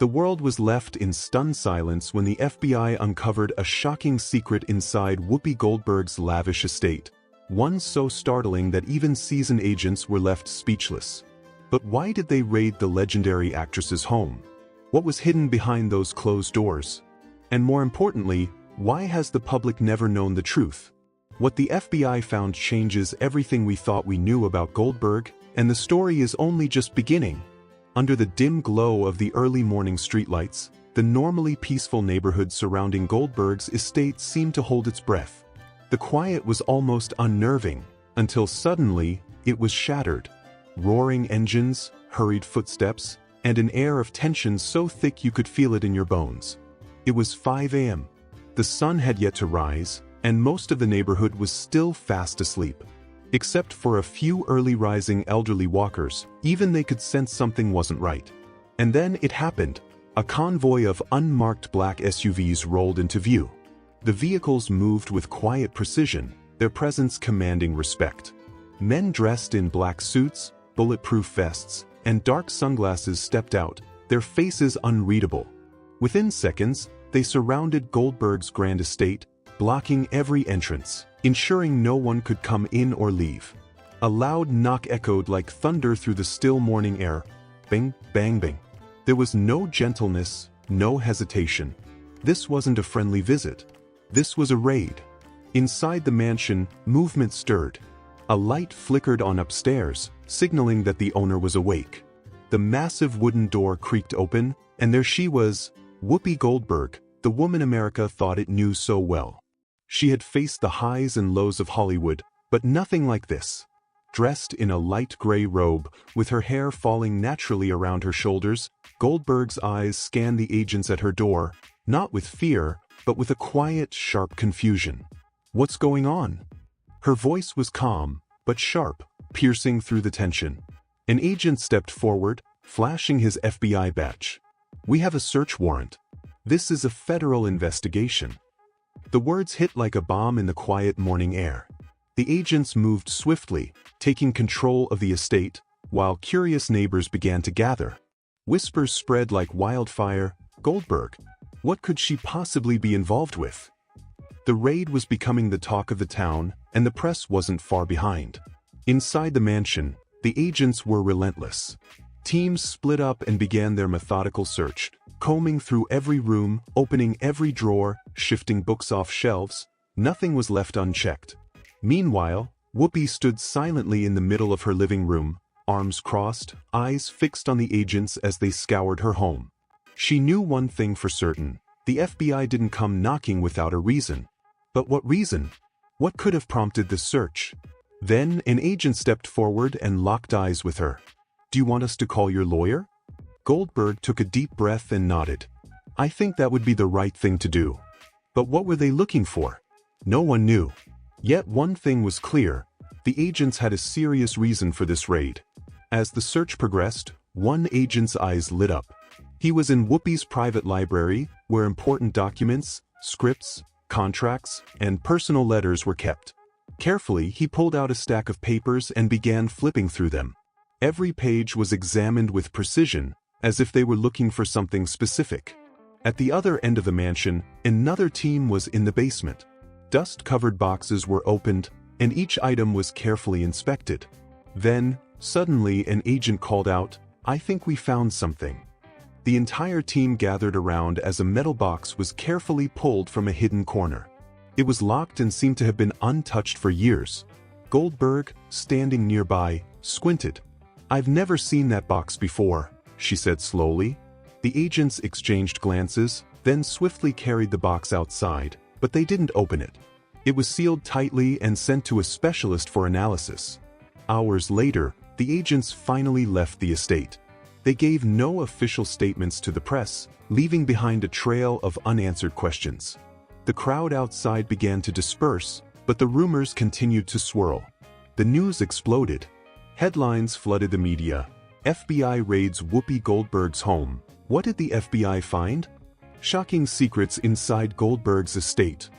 The world was left in stunned silence when the FBI uncovered a shocking secret inside Whoopi Goldberg's lavish estate, one so startling that even seasoned agents were left speechless. But why did they raid the legendary actress's home? What was hidden behind those closed doors? And more importantly, why has the public never known the truth? What the FBI found changes everything we thought we knew about Goldberg, and the story is only just beginning. Under the dim glow of the early morning streetlights, the normally peaceful neighborhood surrounding Goldberg's estate seemed to hold its breath. The quiet was almost unnerving, until suddenly, it was shattered. Roaring engines, hurried footsteps, and an air of tension so thick you could feel it in your bones. It was 5 a.m. The sun had yet to rise, and most of the neighborhood was still fast asleep. Except for a few early-rising elderly walkers, even they could sense something wasn't right. And then it happened. A convoy of unmarked black SUVs rolled into view. The vehicles moved with quiet precision, their presence commanding respect. Men dressed in black suits, bulletproof vests, and dark sunglasses stepped out, their faces unreadable. Within seconds, they surrounded Goldberg's grand estate, blocking every entrance, ensuring no one could come in or leave. A loud knock echoed like thunder through the still morning air. Bing, bang, bing. There was no gentleness, no hesitation. This wasn't a friendly visit. This was a raid. Inside the mansion, movement stirred. A light flickered on upstairs, signaling that the owner was awake. The massive wooden door creaked open, and there she was, Whoopi Goldberg, the woman America thought it knew so well. She had faced the highs and lows of Hollywood, but nothing like this. Dressed in a light gray robe, with her hair falling naturally around her shoulders, Goldberg's eyes scanned the agents at her door, not with fear, but with a quiet, sharp confusion. "What's going on?" Her voice was calm, but sharp, piercing through the tension. An agent stepped forward, flashing his FBI badge. "We have a search warrant. This is a federal investigation." The words hit like a bomb in the quiet morning air. The agents moved swiftly, taking control of the estate, while curious neighbors began to gather. Whispers spread like wildfire. Goldberg, what could she possibly be involved with? The raid was becoming the talk of the town, and the press wasn't far behind. Inside the mansion, the agents were relentless. Teams split up and began their methodical search, combing through every room, opening every drawer, shifting books off shelves. Nothing was left unchecked. Meanwhile, Whoopi stood silently in the middle of her living room, arms crossed, eyes fixed on the agents as they scoured her home. She knew one thing for certain: the FBI didn't come knocking without a reason. But what reason? What could have prompted the search? Then an agent stepped forward and locked eyes with her. "Do you want us to call your lawyer?" Goldberg took a deep breath and nodded. "I think that would be the right thing to do." But what were they looking for? No one knew. Yet one thing was clear: the agents had a serious reason for this raid. As the search progressed, one agent's eyes lit up. He was in Whoopi's private library, where important documents, scripts, contracts, and personal letters were kept. Carefully, he pulled out a stack of papers and began flipping through them. Every page was examined with precision, as if they were looking for something specific. At the other end of the mansion, another team was in the basement. Dust-covered boxes were opened, and each item was carefully inspected. Then, suddenly an agent called out, "I think we found something." The entire team gathered around as a metal box was carefully pulled from a hidden corner. It was locked and seemed to have been untouched for years. Goldberg, standing nearby, squinted. "I've never seen that box before," she said slowly. The agents exchanged glances, then swiftly carried the box outside, but they didn't open it. It was sealed tightly and sent to a specialist for analysis. Hours later, the agents finally left the estate. They gave no official statements to the press, leaving behind a trail of unanswered questions. The crowd outside began to disperse, but the rumors continued to swirl. The news exploded. Headlines flooded the media. FBI raids Whoopi Goldberg's home. What did the FBI find? Shocking secrets inside Goldberg's estate.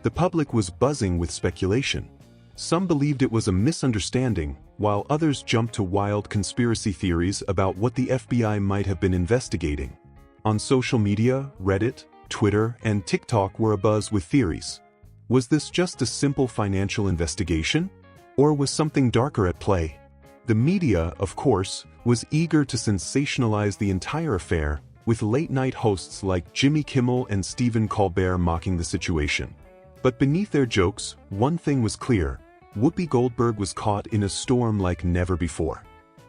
The public was buzzing with speculation. Some believed it was a misunderstanding, while others jumped to wild conspiracy theories about what the FBI might have been investigating. On social media, Reddit, Twitter, and TikTok were abuzz with theories. Was this just a simple financial investigation? Or was something darker at play? The media, of course, was eager to sensationalize the entire affair, with late-night hosts like Jimmy Kimmel and Stephen Colbert mocking the situation. But beneath their jokes, one thing was clear: Whoopi Goldberg was caught in a storm like never before.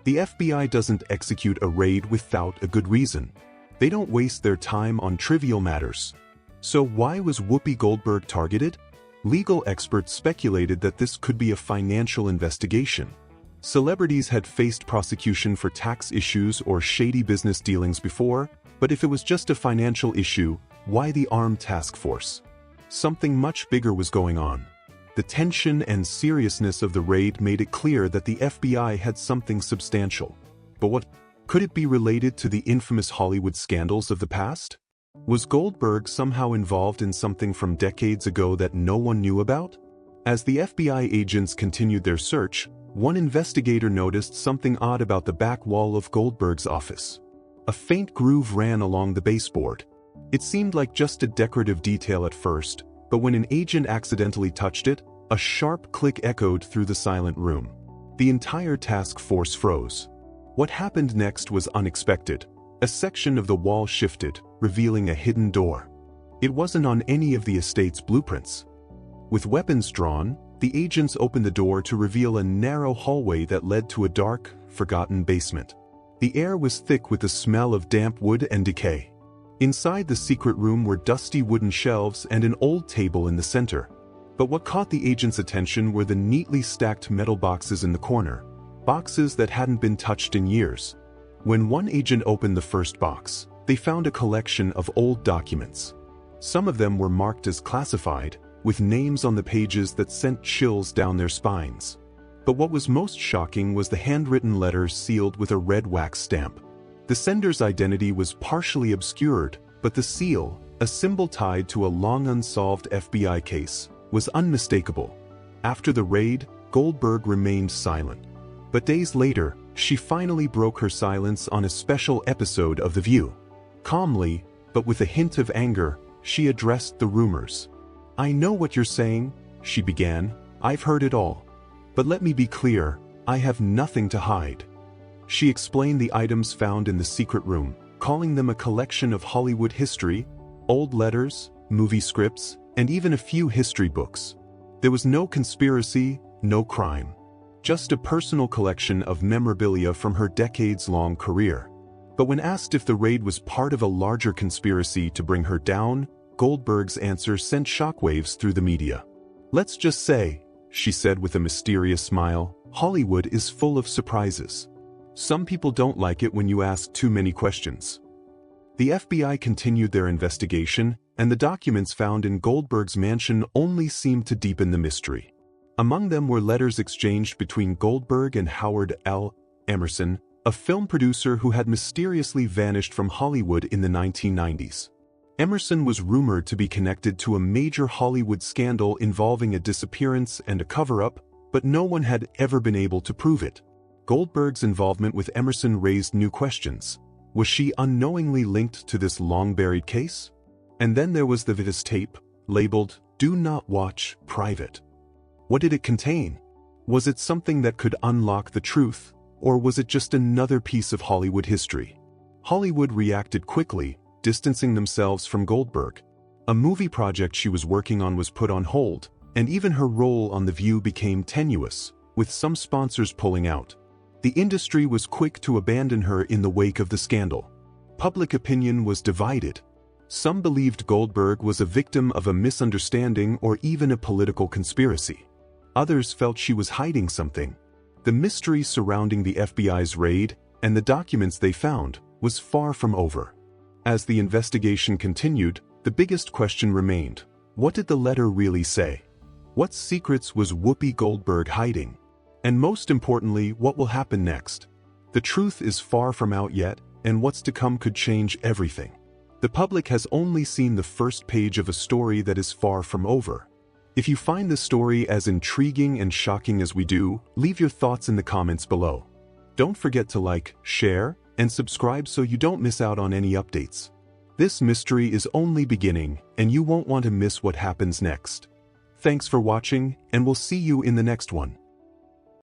The FBI doesn't execute a raid without a good reason. They don't waste their time on trivial matters. So why was Whoopi Goldberg targeted? Legal experts speculated that this could be a financial investigation. Celebrities had faced prosecution for tax issues or shady business dealings before, but if it was just a financial issue, why the armed task force? Something much bigger was going on. The tension and seriousness of the raid made it clear that the FBI had something substantial. But what could it be related to the infamous Hollywood scandals of the past? Was Goldberg somehow involved in something from decades ago that no one knew about? As the FBI agents continued their search, one investigator noticed something odd about the back wall of Goldberg's office. A faint groove ran along the baseboard. It seemed like just a decorative detail at first, but when an agent accidentally touched it, a sharp click echoed through the silent room. The entire task force froze. What happened next was unexpected. A section of the wall shifted, revealing a hidden door. It wasn't on any of the estate's blueprints. With weapons drawn, the agents opened the door to reveal a narrow hallway that led to a dark, forgotten basement. The air was thick with the smell of damp wood and decay. Inside the secret room were dusty wooden shelves and an old table in the center. But what caught the agents' attention were the neatly stacked metal boxes in the corner, boxes that hadn't been touched in years. When one agent opened the first box, they found a collection of old documents. Some of them were marked as classified, with names on the pages that sent chills down their spines. But what was most shocking was the handwritten letters sealed with a red wax stamp. The sender's identity was partially obscured, but the seal, a symbol tied to a long unsolved FBI case, was unmistakable. After the raid, Goldberg remained silent. But days later, she finally broke her silence on a special episode of The View. Calmly, but with a hint of anger, she addressed the rumors. "I know what you're saying," she began. "I've heard it all. But let me be clear, I have nothing to hide." She explained the items found in the secret room, calling them a collection of Hollywood history, old letters, movie scripts, and even a few history books. There was no conspiracy, no crime. Just a personal collection of memorabilia from her decades-long career. But when asked if the raid was part of a larger conspiracy to bring her down, Goldberg's answer sent shockwaves through the media. "Let's just say," she said with a mysterious smile, "Hollywood is full of surprises. Some people don't like it when you ask too many questions." The FBI continued their investigation, and the documents found in Goldberg's mansion only seemed to deepen the mystery. Among them were letters exchanged between Goldberg and Howard L. Emerson, a film producer who had mysteriously vanished from Hollywood in the 1990s. Emerson was rumored to be connected to a major Hollywood scandal involving a disappearance and a cover-up, but no one had ever been able to prove it. Goldberg's involvement with Emerson raised new questions. Was she unknowingly linked to this long-buried case? And then there was the Vitis tape, labeled, "Do Not Watch, Private." What did it contain? Was it something that could unlock the truth, or was it just another piece of Hollywood history? Hollywood reacted quickly, distancing themselves from Goldberg. A movie project she was working on was put on hold, and even her role on The View became tenuous, with some sponsors pulling out. The industry was quick to abandon her in the wake of the scandal. Public opinion was divided. Some believed Goldberg was a victim of a misunderstanding or even a political conspiracy. Others felt she was hiding something. The mystery surrounding the FBI's raid and the documents they found was far from over. As the investigation continued, the biggest question remained: what did the letter really say? What secrets was Whoopi Goldberg hiding? And most importantly, what will happen next? The truth is far from out yet, and what's to come could change everything. The public has only seen the first page of a story that is far from over. If you find the story as intriguing and shocking as we do, leave your thoughts in the comments below. Don't forget to like, share, and subscribe so you don't miss out on any updates. This mystery is only beginning, and you won't want to miss what happens next. Thanks for watching, and we'll see you in the next one.